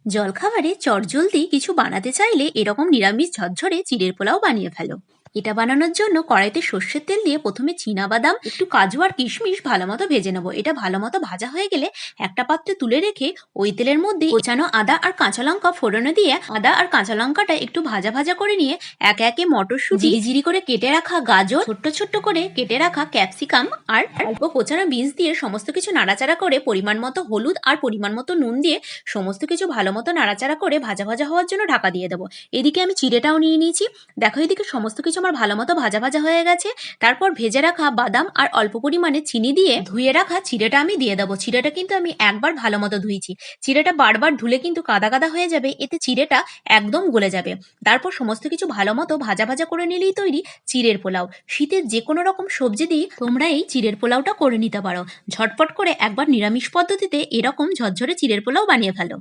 জলখাবারে চটজলদি কিছু বানাতে চাইলে এরকম নিরামিষ ঝরঝরে চিড়ের পোলাও বানিয়ে ফেলো। এটা বানানোর জন্য কড়াইতে সর্ষের তেল দিয়ে প্রথমে বাদাম, একটু কাজু আর কিশমিশ ভালো মতো ভেজে নেবো। এটা ভালো মতো ভাজা হয়ে গেলে একটা পাত্রে তুলে রেখে ওই তেলের মধ্যে কোচানো আদা আর কাঁচা লঙ্কা ফোড়নে দিয়ে আদা আর কাঁচা লঙ্কাটা একটু ভাজা ভাজা করে নিয়ে একে একে মটরশুঁটি জিরি করে কেটে রাখা গাজর, ছোট্ট ছোট্ট করে কেটে রাখা ক্যাপসিকাম আর অল্প কোচানো বিনস দিয়ে সমস্ত কিছু নাড়াচাড়া করে পরিমাণ মতো হলুদ আর পরিমাণ মতো নুন দিয়ে সমস্ত কিছু ভালো মতো নাড়াচাড়া করে ভাজা ভাজা হওয়ার জন্য ঢাকা দিয়ে দেবো। এদিকে আমি চিড়েটাও নিয়ে নিয়েছি। দেখো এদিকে সমস্ত কিছু আমার ভালো মতো ভাজা ভাজা হয়ে গেছে। তারপর ভেজে রাখা বাদাম আর অল্প পরিমাণে চিনি দিয়ে ধুয়ে রাখা চিড়েটা আমি দিয়ে দেবো। চিড়েটা কিন্তু আমি একবার ভালো মতো ধুয়েছি। চিড়েটা বারবার ধুলে কিন্তু কাদা কাদা হয়ে যাবে, এতে চিড়েটা একদম গলে যাবে। তারপর সমস্ত কিছু ভালো মতো ভাজা ভাজা করে নিলেই তৈরি চিড়ের পোলাও। শীতের যে কোনো রকম সবজি দিয়ে তোমরা এই চিড়ের পোলাওটা করে নিতে পারো। ঝটপট করে একবার নিরামিষ পদ্ধতিতে এরকম ঝরঝরে চিড়ের পোলাও বানিয়ে ফেলো।